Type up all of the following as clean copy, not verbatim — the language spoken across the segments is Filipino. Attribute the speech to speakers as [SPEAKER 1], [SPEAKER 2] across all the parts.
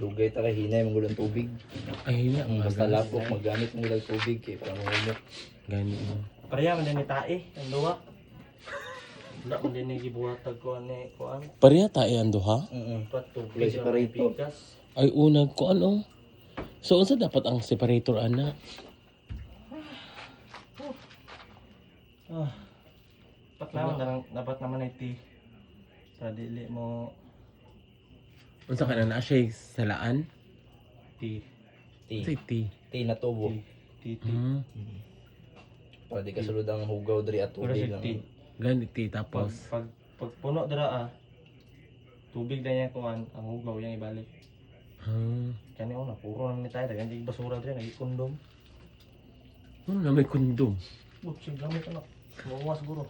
[SPEAKER 1] dugay ta kay hinay mong gulang tubig.
[SPEAKER 2] Ay, hila.
[SPEAKER 1] Ang basta lapok magamit mong gulang tubig kay para mahumok.
[SPEAKER 2] Gani mo.
[SPEAKER 3] Pareha man din ni tae, ang duwa. Wala man din ni gibuhatag ko ani kuan.
[SPEAKER 2] Pareha tayo ang duha?
[SPEAKER 3] Patubig
[SPEAKER 1] Wala separator.
[SPEAKER 2] Ay, unag ko ano? So, unsa dapat ang separator, ana?
[SPEAKER 3] Paklawan dapat naman iti. Sa dili mo
[SPEAKER 2] Unsa ka na siya salaan?
[SPEAKER 3] ti
[SPEAKER 2] Say tea.
[SPEAKER 1] Ti na tubo.
[SPEAKER 3] ti.
[SPEAKER 1] Para di ka sulod ang hugaw diri at tubig lang.
[SPEAKER 3] Ti.
[SPEAKER 2] Gani tea tapos.
[SPEAKER 3] Pag puno dira tubig na niya kuan, ang hugaw yang ibalik. Kani una puro naman ni tayo dagan di basura diri nagikondom.
[SPEAKER 2] Ano na may kondom?
[SPEAKER 3] Butsig gamit anak. Mawas siguro.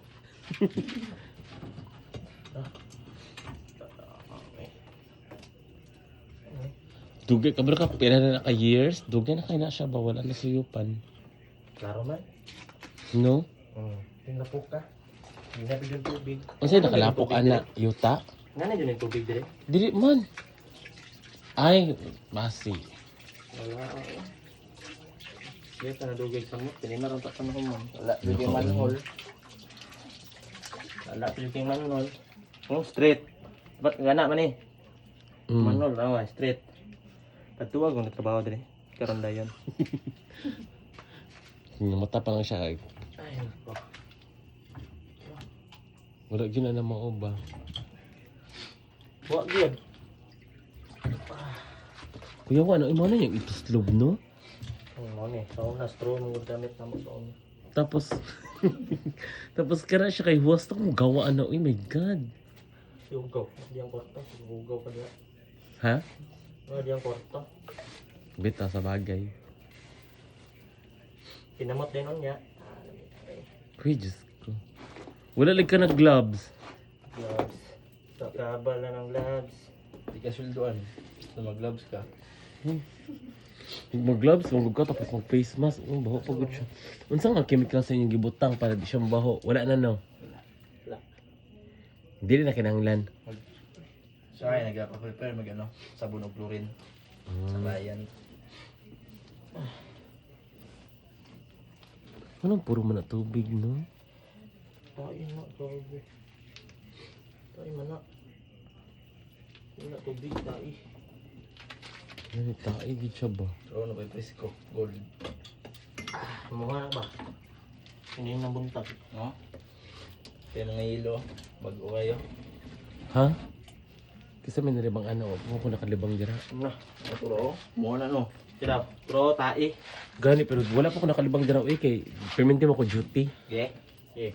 [SPEAKER 2] Dugay ka ka pila na ka years? Dugay na kay na siya ba wala na suyupan.
[SPEAKER 3] Klaro man.
[SPEAKER 2] No?
[SPEAKER 3] Tinapok ka. Hindi na bigyan tubig.
[SPEAKER 2] Unsay nakalapok ana yuta?
[SPEAKER 3] Nga na dyan yung tubig dire.
[SPEAKER 2] Dili man. Ay, basi.
[SPEAKER 3] Wala. Kaya ka nadugay sa mo. Pinimaran ta ka na man.
[SPEAKER 1] Wala dugay manhole.
[SPEAKER 3] Wala pa yung manhol. Straight. Ba't gana man eh? Manhol, straight. Patuwag kung nagtrabaho dire. Karon dayon.
[SPEAKER 2] Mata pa lang siya.
[SPEAKER 3] Ay, nako.
[SPEAKER 2] Wala gina na mauba.
[SPEAKER 3] Wa gyud.
[SPEAKER 2] Kuya ko ano imo na yung ituslob no?
[SPEAKER 3] Mo ni, sa una straw mo gamit na mo sa una.
[SPEAKER 2] Tapos tapos kara siya kay huwas to kung gawa ano. Oh my god.
[SPEAKER 3] Sugaw. Di ang kwarta. Sugaw pa diya.
[SPEAKER 2] Ha?
[SPEAKER 3] Di ang kwarta.
[SPEAKER 2] Bita sa bagay.
[SPEAKER 3] Pinamot din nun niya.
[SPEAKER 2] Kuya Diyos ko. Wala lang ka na gloves.
[SPEAKER 3] Gloves. Kakabal na ng gloves.
[SPEAKER 1] Di ka sulduan. So mag-gloves ka.
[SPEAKER 2] Mag-gloves, mag ka tapos mag-face mask. Baho pagod siya. Unsa nga chemical sa inyong gibutang para di siya mabaho? Wala na no?
[SPEAKER 3] Wala.
[SPEAKER 2] Dili na kinahanglan.
[SPEAKER 1] So ay nagpa-prepare mag ano, sabon o chlorine. Sa bayan.
[SPEAKER 2] Anong puro man na tubig no?
[SPEAKER 3] Tayo na, tayo. Tayo man na. Wala tubig, tayo.
[SPEAKER 2] Ano tayo gid siya ba?
[SPEAKER 1] So ano pa presko gold.
[SPEAKER 3] Mukha na ba? Hindi na buntag.
[SPEAKER 1] No? Kaya mga ilo, mag-o kayo.
[SPEAKER 2] Ha? Kasi may nalibang ano, huwag ko nakalibang dira.
[SPEAKER 3] Na,
[SPEAKER 1] Maturo, mo na no.
[SPEAKER 3] tira. Pro, tayo.
[SPEAKER 2] Gani, pero wala pa ko nakalibang dira. Kay perminti mo ko duty.
[SPEAKER 1] Okay?
[SPEAKER 3] Okay.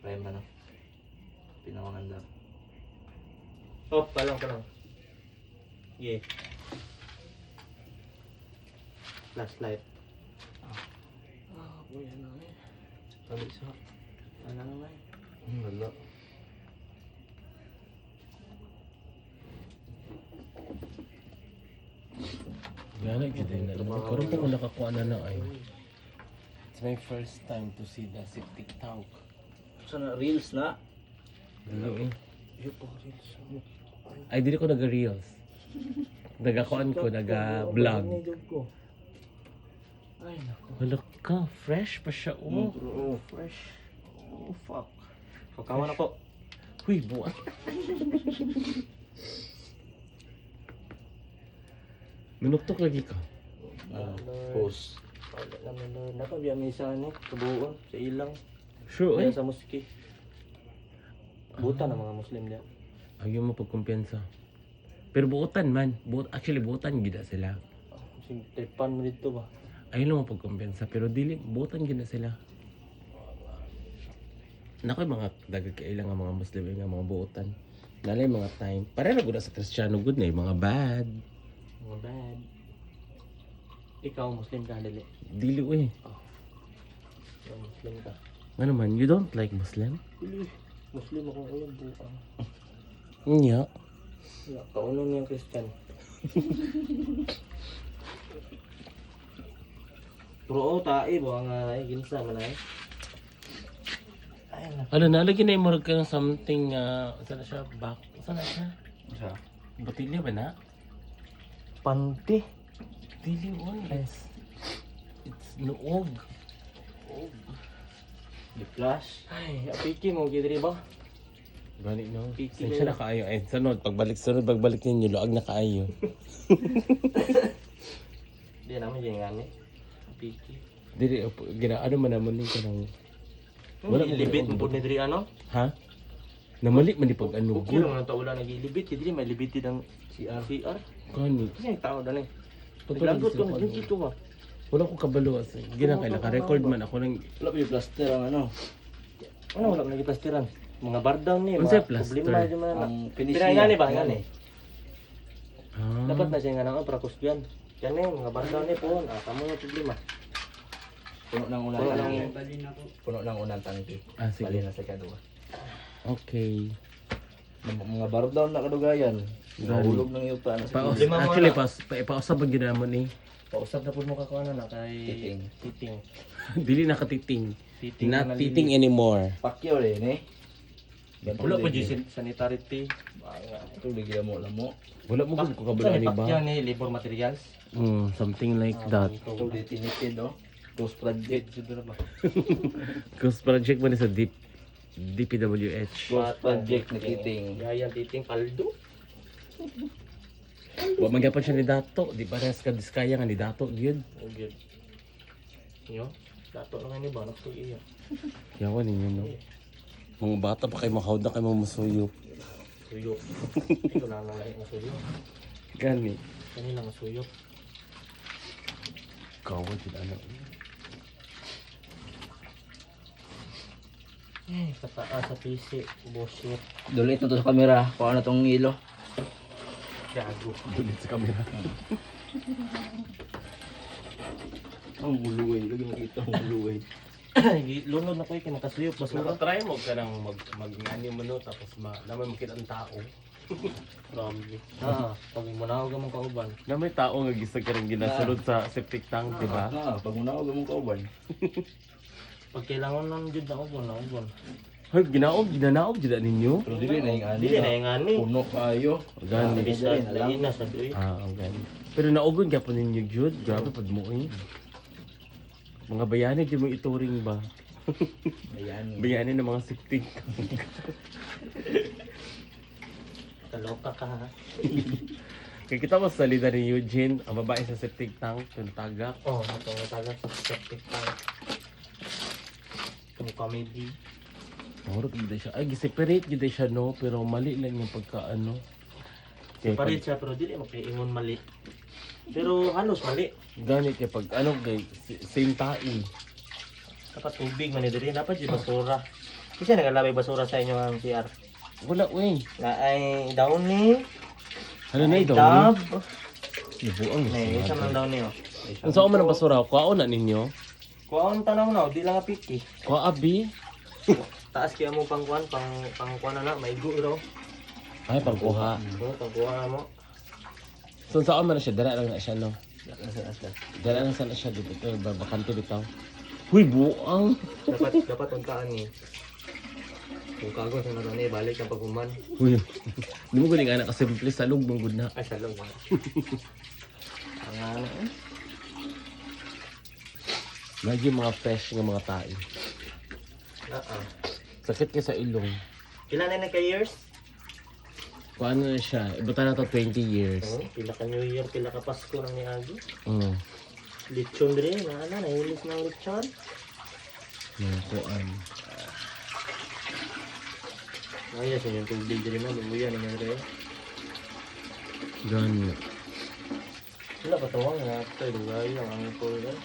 [SPEAKER 1] Prime ba no? Pinawanganda.
[SPEAKER 3] Oh, palang. Yeah. Flashlight. Boy, ano eh.
[SPEAKER 1] Sabi sa.
[SPEAKER 3] Ano naman eh.
[SPEAKER 1] Wala.
[SPEAKER 2] Gani, gid na. Karon pa ko nakakuha na ay. It's my first time to see the septic tank.
[SPEAKER 1] So na reels na.
[SPEAKER 2] Dili eh.
[SPEAKER 3] Yung po, reels.
[SPEAKER 2] Ay, dili ko naga-reels. Nagakuan ko, naga-vlog.
[SPEAKER 3] Nidog ko. Ay, naku.
[SPEAKER 2] Wala ka, fresh pa siya, oh.
[SPEAKER 3] Oh, fresh. Oh, fuck. Pagkawan ako.
[SPEAKER 2] Huy, buwan. Minuktok lagi ka.
[SPEAKER 1] Post.
[SPEAKER 3] Wala naman na. Nakabiya may isa ni. Kabuon. Sa ilang.
[SPEAKER 2] Sure, eh.
[SPEAKER 3] Sa muski. Buta ng mga Muslim diyan.
[SPEAKER 2] Ayaw mo pagkumpiyansa. Pero buutan man. Actually, buutan gida sila.
[SPEAKER 3] Sing tripan mo dito ba?
[SPEAKER 2] Ayaw mo pagkumpiyansa. Pero dili, buutan gida sila. Nakoy mga dagagkailang nga mga Muslim nga mga buutan. Nalay mga time. Para na gud sa Kristiyano good na yung mga bad.
[SPEAKER 3] Mga bad. Ikaw Muslim ka dali.
[SPEAKER 2] Dili eh.
[SPEAKER 3] Ikaw Muslim ka.
[SPEAKER 2] Ano man, you don't like Muslim?
[SPEAKER 3] Dili. Muslim ako ngayon buka.
[SPEAKER 2] Nya.
[SPEAKER 3] Kauno niyang Christian. Pero tae ba nga ay ginsa man ay.
[SPEAKER 2] Ano, nalagyan na yung murag ka ng something, saan na siya, back, saan na siya?
[SPEAKER 1] Siya.
[SPEAKER 2] Batilya ba na?
[SPEAKER 3] Panty.
[SPEAKER 2] Dili on. It's noog.
[SPEAKER 1] The flash.
[SPEAKER 3] Ay, apiki mo, gidri ba?
[SPEAKER 2] Gani no.
[SPEAKER 3] Piti
[SPEAKER 2] Siya na kaayo. Ay, sunod, pagbalik ninyo, luag na kaayo.
[SPEAKER 3] Di namin dyan nga ni. Apiki.
[SPEAKER 2] Dili, ano man naman yung kanang... Wala
[SPEAKER 3] Wala
[SPEAKER 2] ko
[SPEAKER 3] libit
[SPEAKER 2] ginawa.
[SPEAKER 3] mo po ni Dri ano?
[SPEAKER 2] Ha? Namali man di pag ano.
[SPEAKER 3] Okay lang na wala nag-ilibit. Dili may libitid ang CR.
[SPEAKER 2] Gani.
[SPEAKER 3] Kasi yung tao na ni.
[SPEAKER 2] Totoo
[SPEAKER 3] Naglagot
[SPEAKER 2] sila
[SPEAKER 3] ko
[SPEAKER 2] ko,
[SPEAKER 3] na
[SPEAKER 2] ano.
[SPEAKER 3] dito ba?
[SPEAKER 2] Wala ko kabalo. Ginakay, naka-record man ako ng...
[SPEAKER 1] Wala pa yung plaster ang ano.
[SPEAKER 3] Ano wala nag plastiran? Mga bardaw ni,
[SPEAKER 2] Unsay
[SPEAKER 3] mga
[SPEAKER 2] plaster?
[SPEAKER 3] problema di man na.
[SPEAKER 1] Ang finish
[SPEAKER 3] Pero nga ni ba nga ni?
[SPEAKER 2] Ah.
[SPEAKER 3] Dapat na siya nga nang prakusgan. Yan eh, mga bardaw ni po. Kamo yung problema.
[SPEAKER 1] Puno ng unang
[SPEAKER 3] Puno
[SPEAKER 1] tangke.
[SPEAKER 3] ng-
[SPEAKER 1] Puno ng unang tangke.
[SPEAKER 2] Ah, sige.
[SPEAKER 1] Bali na sa kadua.
[SPEAKER 2] Okay.
[SPEAKER 1] Mga bardown na kadugayan. Nahulog ng yuta na sa
[SPEAKER 2] Paus,
[SPEAKER 3] Lima mo
[SPEAKER 2] actually,
[SPEAKER 3] na.
[SPEAKER 2] pausap ang ginamon eh.
[SPEAKER 3] Pausap na po mo kakuha na kay
[SPEAKER 1] Titing.
[SPEAKER 3] Titing.
[SPEAKER 2] Dili nakatiting.
[SPEAKER 3] Titing na
[SPEAKER 2] Not
[SPEAKER 3] nalili-
[SPEAKER 2] titing anymore.
[SPEAKER 1] Pakyo rin eh.
[SPEAKER 3] Wala pa dyan sanitary tea.
[SPEAKER 1] Ito bigyan mo lang mo.
[SPEAKER 2] Wala mo ko kabalo
[SPEAKER 3] Saan
[SPEAKER 2] ni ba?
[SPEAKER 3] ipakyan ni labor materials?
[SPEAKER 2] Something like that.
[SPEAKER 1] Ito di tinipid oh. Ghost project.
[SPEAKER 3] Siguro ba?
[SPEAKER 2] Ghost project mo ni sa DPWH.
[SPEAKER 1] Ghost project na kiting.
[SPEAKER 3] Yayan Titing paldo.
[SPEAKER 2] Wa man gyapon siya ni Dato, di ba res ka diskaya nga ni Dato gyud.
[SPEAKER 3] Okay. Yo, dato lang ni ba nakto iya.
[SPEAKER 2] Yawan ninyo no. Mga bata pa kay makahod na kay mamusuyop.
[SPEAKER 3] Suyok. Ito na lang na suyok.
[SPEAKER 2] Gani.
[SPEAKER 3] Kanila nga suyok.
[SPEAKER 2] Kawad yun ano.
[SPEAKER 3] Sa taas sa PC, bullshit.
[SPEAKER 1] Dulit na to sa camera. Kuha na tong ilo.
[SPEAKER 3] Gago.
[SPEAKER 2] Dulit sa kamera.
[SPEAKER 1] Ang huluway. Lagi makita ang huluway.
[SPEAKER 3] Lunod na ko yung kinakasuyok basura.
[SPEAKER 2] Try mo ka nang mag-ngani mo no tapos naman makita ang tao. Grabe.
[SPEAKER 3] Pag munawag ka mong kauban.
[SPEAKER 2] Na may tao nga gisag ka rin ginasulod sa septic tank, di ba?
[SPEAKER 1] Pag munawag mong kauban.
[SPEAKER 3] Pag kailangan ng jud na ubon, na ubon.
[SPEAKER 2] Hoy, ginanaog jud ninyo.
[SPEAKER 1] Pero dili na yung ani.
[SPEAKER 3] Dili na yung ani.
[SPEAKER 1] Puno kayo.
[SPEAKER 2] Gani.
[SPEAKER 3] Bisa, lain na sa doy.
[SPEAKER 2] Gani. Pero naugon ka po ninyo jud, grabe pad mo eh. Mga bayani di mo ituring ba?
[SPEAKER 1] Ayan.
[SPEAKER 2] Bayani ng mga septic.
[SPEAKER 3] Kaloka ka ha.
[SPEAKER 2] Kaya kita mo sa salida ni Eugene, ang babae sa septic tank, yung tagak.
[SPEAKER 3] Oh, ito nga taga sa septic tank. Kung comedy.
[SPEAKER 2] Mahurot gid siya. Ay, giseparate gid siya no, pero mali lang yung pagkaano. Kaya
[SPEAKER 3] Parit siya pero dili mo kay ingon mali. Pero halos mali.
[SPEAKER 2] Gani kay pag ano kay same tai.
[SPEAKER 3] Dapat tubig man diri, dapat di basura. Kasi nagalabay basura sa inyo ang CR.
[SPEAKER 2] Wala wey.
[SPEAKER 3] Na ay down ni.
[SPEAKER 2] Ano na ito?
[SPEAKER 3] Dab.
[SPEAKER 2] Ibuang
[SPEAKER 3] Nay, isa man down ni oh.
[SPEAKER 2] Ang saan man ang basura? Kuwaon na ninyo?
[SPEAKER 3] Kuwaon tanaw na, di lang apiki.
[SPEAKER 2] Kuwa abi?
[SPEAKER 3] Taas kaya mo pangkuan, pangkuan na maigo raw.
[SPEAKER 2] Ay, pangkuha.
[SPEAKER 3] Pangkuan na mo.
[SPEAKER 2] So saan man na siya? Dara lang na siya no?
[SPEAKER 1] Asa.
[SPEAKER 2] Dara lang sana siya dito. Bakante bitaw. Huy, buang!
[SPEAKER 3] Dapat untaan ni. Kung kago sa naran eh, balik ang paghuman.
[SPEAKER 2] Huy. Di mo galing anak kasi simple sa lug mong good na.
[SPEAKER 3] Ay, salong ba? Ang ano eh.
[SPEAKER 2] Lagi mga fresh ng mga tae. Sakit ka sa ilong.
[SPEAKER 3] Ilan na ka years?
[SPEAKER 2] Paano na siya? Ibuta na to 20 years.
[SPEAKER 3] Pila ka New Year, pila ka Pasko nang niagi.
[SPEAKER 2] Mm.
[SPEAKER 3] Lechon din, nahilis ng lechon.
[SPEAKER 2] Mga kuan.
[SPEAKER 3] Ayos yun yung tubig din mo, lumuyan naman rin.
[SPEAKER 2] Gani.
[SPEAKER 3] Wala pa tawang nga, ito, lugay lang ang ito rin.